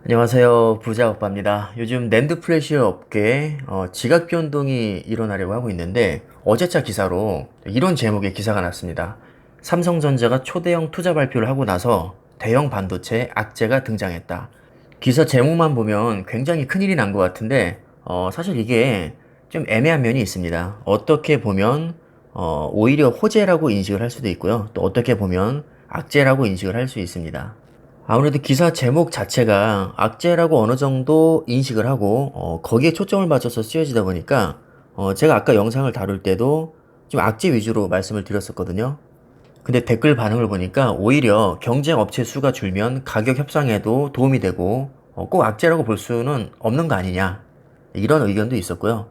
안녕하세요. 부자오빠입니다. 요즘 낸드 플래시 업계에 지각 변동이 일어나려고 하고 있는데 어제자 기사로 이런 제목의 기사가 났습니다. 삼성전자가 초대형 투자 발표를 하고 나서 대형 반도체 악재가 등장했다. 기사 제목만 보면 굉장히 큰일이 난 것 같은데 사실 이게 좀 애매한 면이 있습니다. 어떻게 보면 오히려 호재라고 인식을 할 수도 있고요. 또 어떻게 보면 악재라고 인식을 할 수 있습니다. 아무래도 기사 제목 자체가 악재라고 어느 정도 인식을 하고 거기에 초점을 맞춰서 쓰여지다 보니까 제가 아까 영상을 다룰 때도 좀 악재 위주로 말씀을 드렸었거든요. 근데 댓글 반응을 보니까 오히려 경쟁 업체 수가 줄면 가격 협상에도 도움이 되고 꼭 악재라고 볼 수는 없는 거 아니냐, 이런 의견도 있었고요.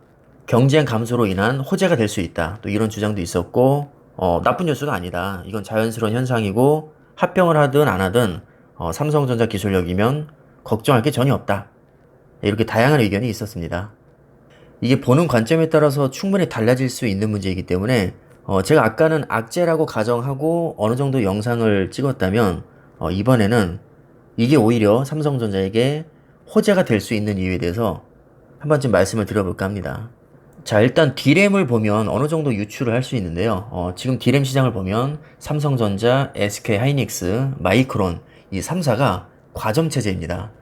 경쟁 감소로 인한 호재가 될 수 있다, 또 이런 주장도 있었고, 나쁜 뉴스가 아니다, 이건 자연스러운 현상이고 합병을 하든 안 하든 삼성전자 기술력이면 걱정할 게 전혀 없다, 이렇게 다양한 의견이 있었습니다. 이게 보는 관점에 따라서 충분히 달라질 수 있는 문제이기 때문에 제가 아까는 악재라고 가정하고 어느 정도 영상을 찍었다면 이번에는 이게 오히려 삼성전자에게 호재가 될 수 있는 이유에 대해서 한 번쯤 말씀을 드려볼까 합니다. 자, 일단 D램을 보면 어느 정도 유추를 할 수 있는데요. 지금 D램 시장을 보면 삼성전자, SK 하이닉스, 마이크론 이 3사가 과점체제입니다.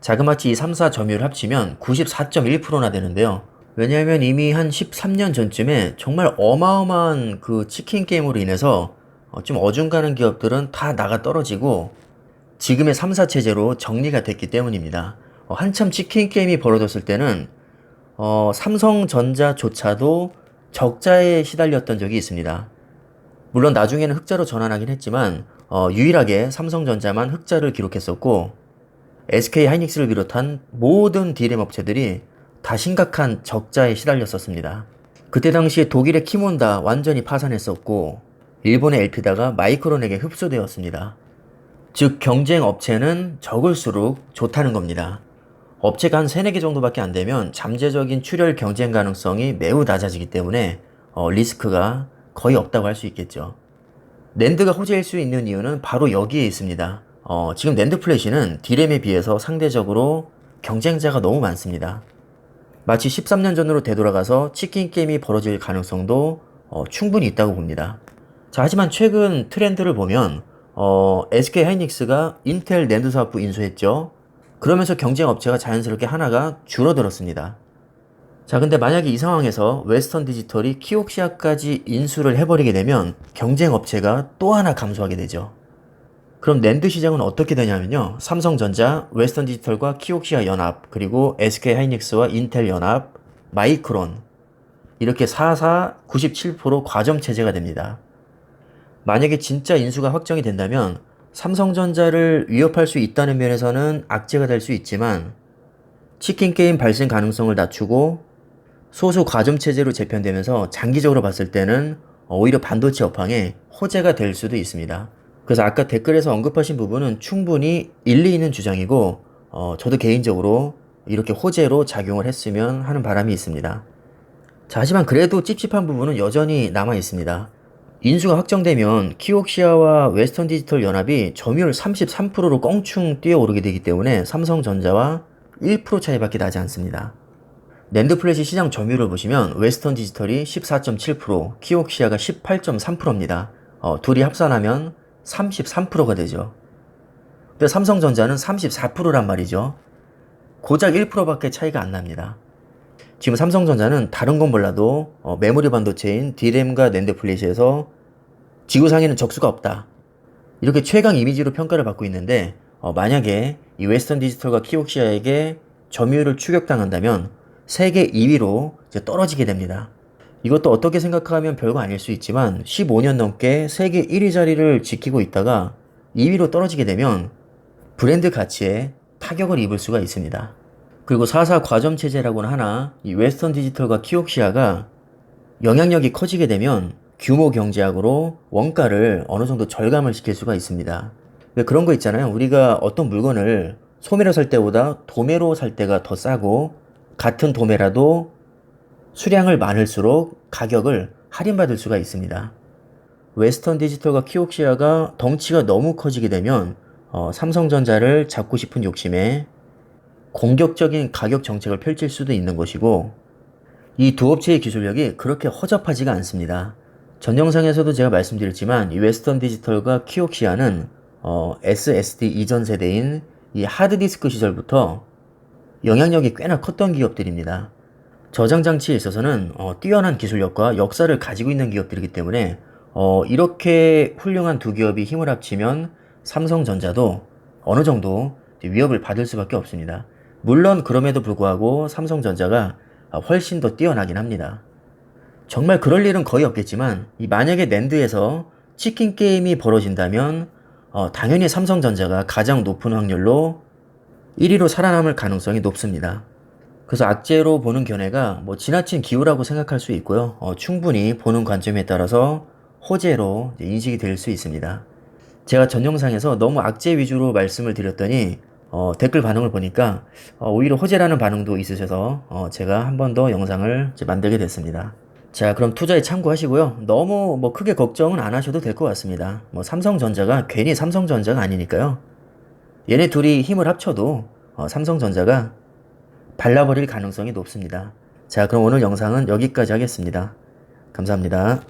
자그마치 이 3사 점유율 합치면 94.1%나 되는데요. 왜냐하면 이미 한 13년 전쯤에 정말 어마어마한 그 치킨 게임으로 인해서 좀 어중간한 기업들은 다 나가 떨어지고 지금의 3사 체제로 정리가 됐기 때문입니다. 한참 치킨 게임이 벌어졌을 때는 삼성전자조차도 적자에 시달렸던 적이 있습니다. 물론 나중에는 흑자로 전환하긴 했지만 유일하게 삼성전자만 흑자를 기록했었고, SK하이닉스를 비롯한 모든 D램 업체들이 다 심각한 적자에 시달렸었습니다. 그때 당시에 독일의 키몬다 완전히 파산했었고, 일본의 엘피다가 마이크론에게 흡수되었습니다. 즉 경쟁 업체는 적을수록 좋다는 겁니다. 업체가 한 3, 4개 정도밖에 안 되면 잠재적인 출혈 경쟁 가능성이 매우 낮아지기 때문에 리스크가 거의 없다고 할 수 있겠죠. 낸드가 호재일 수 있는 이유는 바로 여기에 있습니다. 지금 낸드 플래시는 D램에 비해서 상대적으로 경쟁자가 너무 많습니다. 마치 13년 전으로 되돌아가서 치킨 게임이 벌어질 가능성도 충분히 있다고 봅니다. 자, 하지만 최근 트렌드를 보면 SK하이닉스가 인텔 낸드 사업부 인수했죠. 그러면서 경쟁 업체가 자연스럽게 하나가 줄어들었습니다. 자, 근데 만약에 이 상황에서 웨스턴 디지털이 키옥시아까지 인수를 해버리게 되면 경쟁 업체가 또 하나 감소하게 되죠. 그럼 낸드 시장은 어떻게 되냐면요. 삼성전자, 웨스턴 디지털과 키옥시아 연합, 그리고 SK하이닉스와 인텔 연합, 마이크론, 이렇게 4사 97% 과점 체제가 됩니다. 만약에 진짜 인수가 확정이 된다면 삼성전자를 위협할 수 있다는 면에서는 악재가 될 수 있지만 치킨 게임 발생 가능성을 낮추고 소수 과점 체제로 재편되면서 장기적으로 봤을 때는 오히려 반도체 업황에 호재가 될 수도 있습니다. 그래서 아까 댓글에서 언급하신 부분은 충분히 일리 있는 주장이고 저도 개인적으로 이렇게 호재로 작용을 했으면 하는 바람이 있습니다. 자, 하지만 그래도 찝찝한 부분은 여전히 남아 있습니다. 인수가 확정되면 키옥시아와 웨스턴 디지털 연합이 점유율 33%로 껑충 뛰어오르게 되기 때문에 삼성전자와 1% 차이밖에 나지 않습니다. 낸드 플래시 시장 점유율을 보시면 웨스턴 디지털이 14.7%, 키옥시아가 18.3%입니다. 둘이 합산하면 33%가 되죠. 근데 삼성전자는 34%란 말이죠. 고작 1%밖에 차이가 안 납니다. 지금 삼성전자는 다른 건 몰라도 메모리 반도체인 D램과 낸드 플래시에서 지구상에는 적수가 없다, 이렇게 최강 이미지로 평가를 받고 있는데 만약에 이 웨스턴 디지털과 키옥시아에게 점유율을 추격당한다면 세계 2위로 이제 떨어지게 됩니다. 이것도 어떻게 생각하면 별거 아닐 수 있지만 15년 넘게 세계 1위 자리를 지키고 있다가 2위로 떨어지게 되면 브랜드 가치에 타격을 입을 수가 있습니다. 그리고 4사 과점 체제라고는 하나 이 웨스턴 디지털과 키옥시아가 영향력이 커지게 되면 규모 경제학으로 원가를 어느 정도 절감을 시킬 수가 있습니다. 왜 그런 거 있잖아요. 우리가 어떤 물건을 소매로 살 때보다 도매로 살 때가 더 싸고 같은 도매라도 수량을 많을수록 가격을 할인받을 수가 있습니다. 웨스턴 디지털과 키옥시아가 덩치가 너무 커지게 되면 삼성전자를 잡고 싶은 욕심에 공격적인 가격 정책을 펼칠 수도 있는 것이고, 이 두 업체의 기술력이 그렇게 허접하지가 않습니다. 전 영상에서도 제가 말씀드렸지만 이 웨스턴 디지털과 키옥시아는 SSD 이전 세대인 이 하드디스크 시절부터 영향력이 꽤나 컸던 기업들입니다. 저장 장치에 있어서는 뛰어난 기술력과 역사를 가지고 있는 기업들이기 때문에 이렇게 훌륭한 두 기업이 힘을 합치면 삼성전자도 어느 정도 위협을 받을 수밖에 없습니다. 물론 그럼에도 불구하고 삼성전자가 훨씬 더 뛰어나긴 합니다. 정말 그럴 일은 거의 없겠지만 만약에 낸드에서 치킨 게임이 벌어진다면 당연히 삼성전자가 가장 높은 확률로 1위로 살아남을 가능성이 높습니다. 그래서 악재로 보는 견해가 지나친 기우라고 생각할 수 있고요. 충분히 보는 관점에 따라서 호재로 인식이 될 수 있습니다. 제가 전 영상에서 너무 악재 위주로 말씀을 드렸더니 댓글 반응을 보니까 오히려 호재라는 반응도 있으셔서 제가 한 번 더 영상을 만들게 됐습니다. 자, 그럼 투자에 참고하시고요. 너무 크게 걱정은 안 하셔도 될 것 같습니다. 삼성전자가 괜히 삼성전자가 아니니까요. 얘네 둘이 힘을 합쳐도 삼성전자가 발라버릴 가능성이 높습니다. 자, 그럼 오늘 영상은 여기까지 하겠습니다. 감사합니다.